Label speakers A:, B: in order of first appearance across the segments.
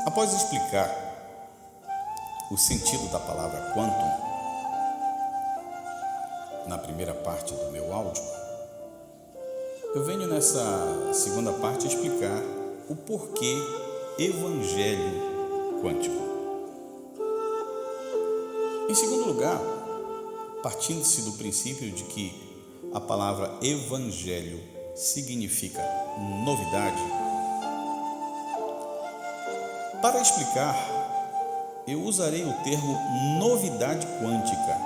A: Após explicar o sentido da palavra quantum na primeira parte do meu áudio, eu venho nessa segunda parte explicar o porquê evangelho quântico. Em segundo lugar, partindo-se do princípio de que a palavra evangelho significa novidade, para explicar, eu usarei o termo novidade quântica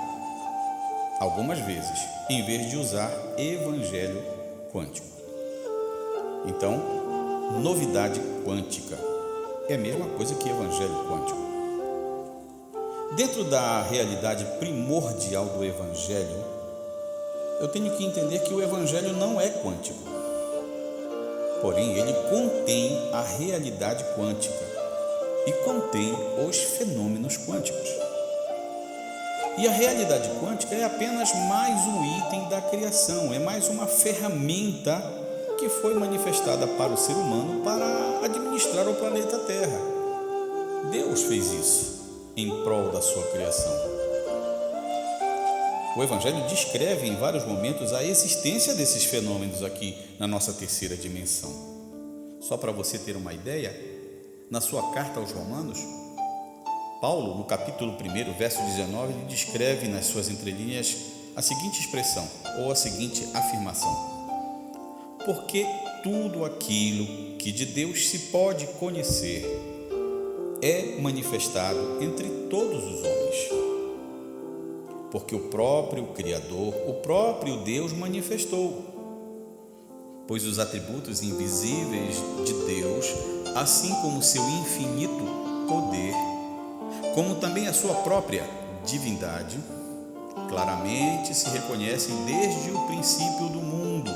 A: algumas vezes, em vez de usar evangelho quântico. Então, novidade quântica é a mesma coisa que evangelho quântico. Dentro da realidade primordial do evangelho, eu tenho que entender que o evangelho não é quântico. Porém, ele contém a realidade quântica e contém os fenômenos quânticos. E a realidade quântica é apenas mais um item da criação, é mais uma ferramenta que foi manifestada para o ser humano para administrar o planeta Terra. Deus fez isso em prol da sua criação. O Evangelho descreve em vários momentos a existência desses fenômenos aqui na nossa terceira dimensão. Só para você ter uma ideia, na sua carta aos Romanos, Paulo, no capítulo 1, verso 19, ele descreve nas suas entrelinhas a seguinte expressão, ou a seguinte afirmação: porque tudo aquilo que de Deus se pode conhecer é manifestado entre todos os homens. Porque o próprio Criador, o próprio Deus manifestou. Pois os atributos invisíveis de Deus, assim como o seu infinito poder, como também a sua própria divindade, claramente se reconhecem desde o princípio do mundo,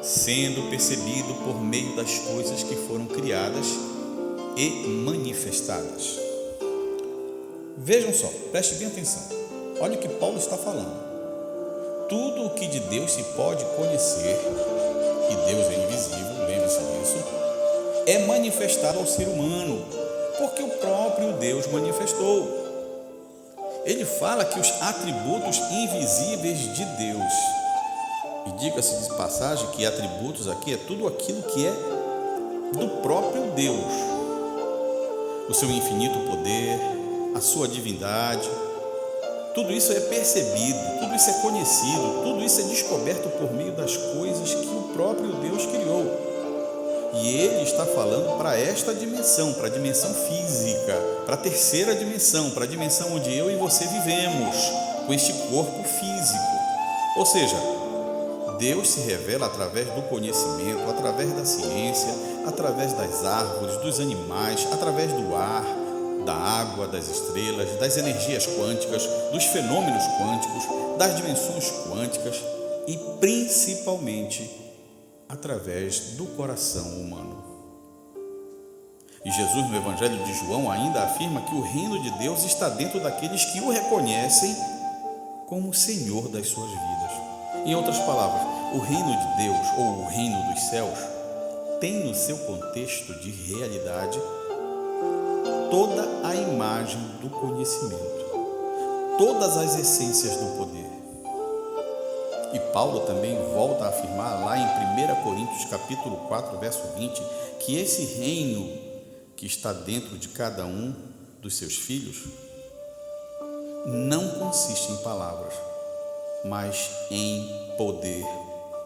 A: sendo percebido por meio das coisas que foram criadas e manifestadas. Vejam só, preste bem atenção. Olha o que Paulo está falando. Tudo o que de Deus se pode conhecer, e Deus é invisível, lembre-se disso, é manifestado ao ser humano, porque o próprio Deus manifestou. Ele fala que os atributos invisíveis de Deus, e diga-se de passagem que atributos aqui é tudo aquilo que é do próprio Deus, o seu infinito poder, a sua divindade, tudo isso é percebido, tudo isso é conhecido, tudo isso é descoberto por meio das coisas que o próprio Deus criou. E ele está falando para esta dimensão, para a dimensão física, para a terceira dimensão, para a dimensão onde eu e você vivemos, com este corpo físico. Ou seja, Deus se revela através do conhecimento, através da ciência, através das árvores, dos animais, através do ar, da água, das estrelas, das energias quânticas, dos fenômenos quânticos, das dimensões quânticas e principalmente através do coração humano. E Jesus, no Evangelho de João, ainda afirma que o reino de Deus está dentro daqueles que o reconhecem como Senhor das suas vidas. Em outras palavras, o reino de Deus, ou o reino dos céus, tem no seu contexto de realidade toda a imagem do conhecimento, todas as essências do poder. E Paulo também volta a afirmar lá em 1 Coríntios capítulo 4, verso 20, que esse reino que está dentro de cada um dos seus filhos não consiste em palavras, mas em poder,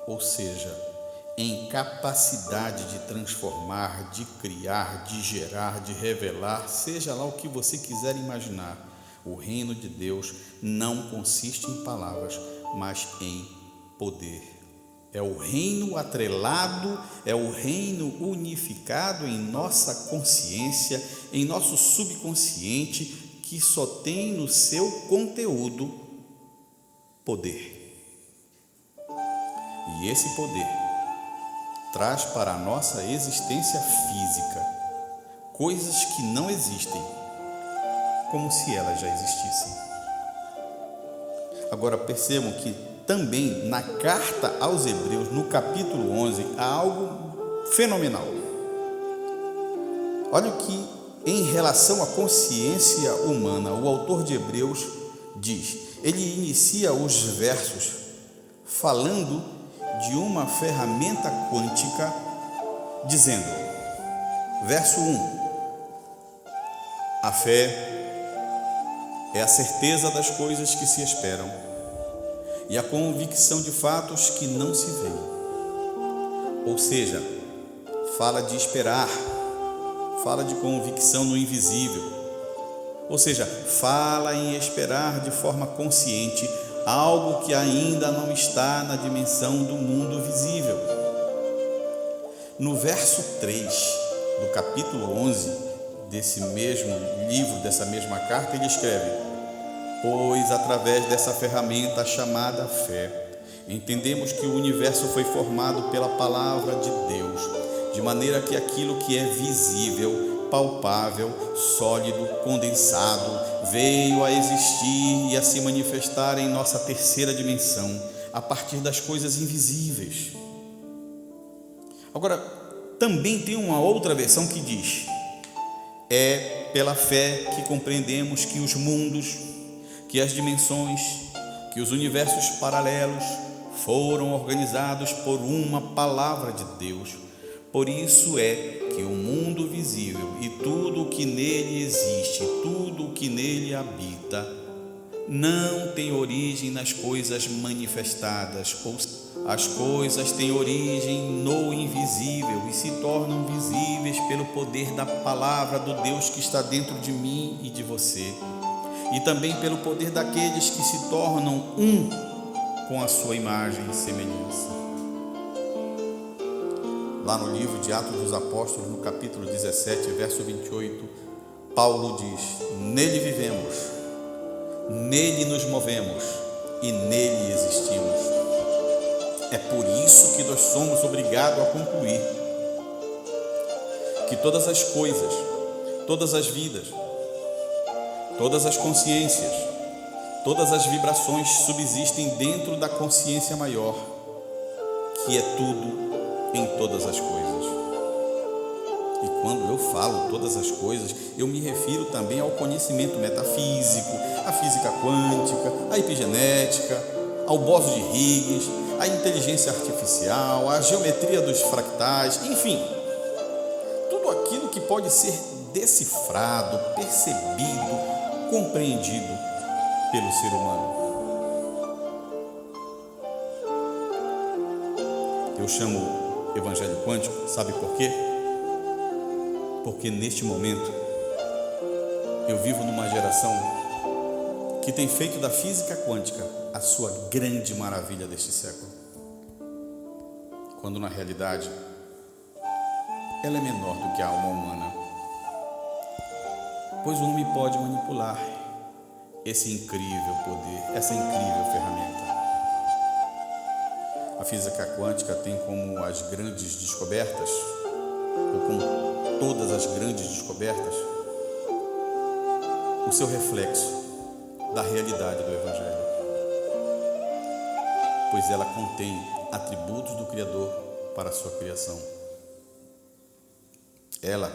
A: ou seja, em capacidade de transformar, de criar, de gerar, de revelar, seja lá o que você quiser imaginar. O reino de Deus não consiste em palavras, mas em poder. É o reino atrelado, é o reino unificado em nossa consciência, em nosso subconsciente, que só tem no seu conteúdo poder. E esse poder traz para a nossa existência física coisas que não existem, como se elas já existissem. Agora percebam que também na carta aos Hebreus, no capítulo 11, há algo fenomenal. Olha o que em relação à consciência humana, o autor de Hebreus diz, ele inicia os versos falando de uma ferramenta quântica, dizendo, verso 1, a fé é a certeza das coisas que se esperam e a convicção de fatos que não se veem. Ou seja, fala de esperar, fala de convicção no invisível. Ou seja, fala em esperar de forma consciente algo que ainda não está na dimensão do mundo visível. No verso 3 do capítulo 11 desse mesmo livro, dessa mesma carta, ele escreve, pois através dessa ferramenta chamada fé, entendemos que o universo foi formado pela palavra de Deus, de maneira que aquilo que é visível, palpável, sólido, condensado, veio a existir e a se manifestar em nossa terceira dimensão, a partir das coisas invisíveis. Agora, também tem uma outra versão que diz, é pela fé que compreendemos que os mundos, que as dimensões, que os universos paralelos foram organizados por uma palavra de Deus. Por isso é que o mundo visível e tudo o que nele existe, tudo o que nele habita, não tem origem nas coisas manifestadas, ou as coisas têm origem no invisível e se tornam visíveis pelo poder da palavra do Deus que está dentro de mim e de você, e também pelo poder daqueles que se tornam um com a sua imagem e semelhança. Lá no livro de Atos dos Apóstolos, no capítulo 17, verso 28, Paulo diz, nele vivemos, nele nos movemos e nele existimos. É por isso que nós somos obrigados a concluir que todas as coisas, todas as vidas, todas as consciências, todas as vibrações subsistem dentro da consciência maior, que é tudo em todas as coisas. E quando eu falo todas as coisas, eu me refiro também ao conhecimento metafísico, à física quântica, à epigenética, ao bóson de Higgs, à inteligência artificial, à geometria dos fractais, enfim, tudo aquilo que pode ser decifrado, percebido, compreendido pelo ser humano. Eu chamo Evangelho Quântico, sabe por quê? Porque neste momento eu vivo numa geração que tem feito da física quântica a sua grande maravilha deste século, quando na realidade ela é menor do que a alma humana, pois o homem pode manipular esse incrível poder, essa incrível ferramenta. A física quântica tem como as grandes descobertas, ou como todas as grandes descobertas, o seu reflexo da realidade do Evangelho, pois ela contém atributos do Criador para a sua criação. Ela,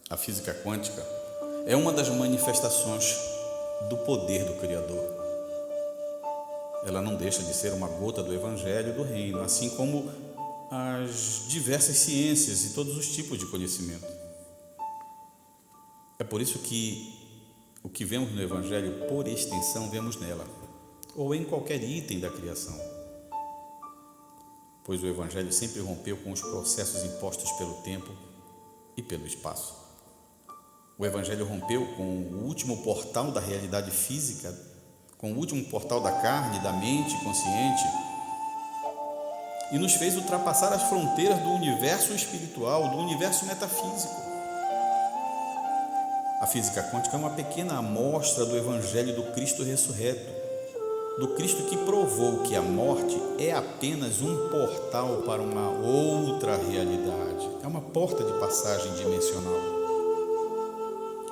A: a física quântica, é uma das manifestações do poder do Criador. Ela não deixa de ser uma gota do Evangelho do Reino, assim como as diversas ciências e todos os tipos de conhecimento. É por isso que o que vemos no Evangelho, por extensão, vemos nela, ou em qualquer item da criação. Pois o Evangelho sempre rompeu com os processos impostos pelo tempo e pelo espaço. O Evangelho rompeu com o último portal da realidade física, com o último portal da carne, da mente consciente, e nos fez ultrapassar as fronteiras do universo espiritual, do universo metafísico. A física quântica é uma pequena amostra do Evangelho do Cristo ressurreto, do Cristo que provou que a morte é apenas um portal para uma outra realidade, é uma porta de passagem dimensional,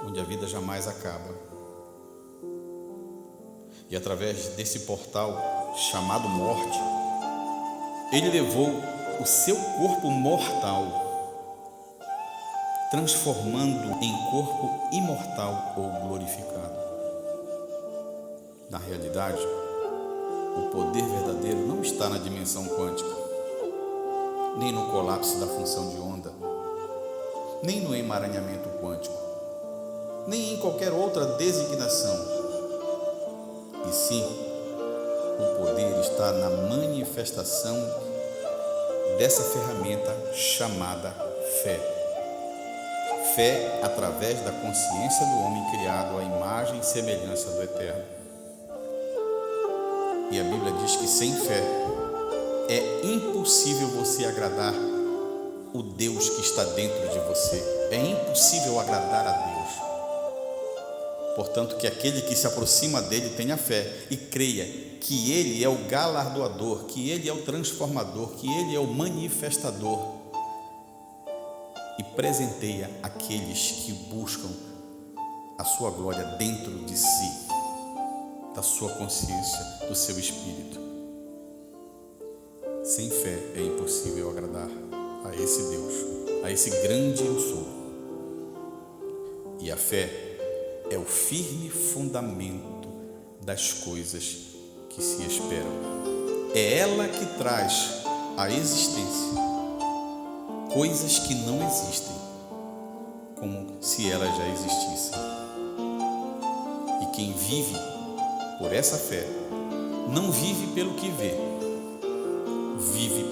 A: onde a vida jamais acaba. E através desse portal chamado morte, ele levou o seu corpo mortal, transformando em corpo imortal ou glorificado. Na realidade, o poder verdadeiro não está na dimensão quântica, nem no colapso da função de onda, nem no emaranhamento quântico, nem em qualquer outra designação. E sim, o poder está na manifestação dessa ferramenta chamada fé. Fé através da consciência do homem criado à imagem e semelhança do Eterno. E a Bíblia diz que sem fé é impossível você agradar o Deus que está dentro de você. É impossível agradar a Deus. Portanto, que aquele que se aproxima dele tenha fé e creia que ele é o galardoador, que ele é o transformador, que ele é o manifestador e presenteia aqueles que buscam a sua glória dentro de si, da sua consciência, do seu espírito. Sem fé é impossível agradar a esse Deus, a esse grande eu sou. E a fé é o firme fundamento das coisas que se esperam. É ela que traz à existência coisas que não existem, como se elas já existissem. E quem vive por essa fé não vive pelo que vê, vive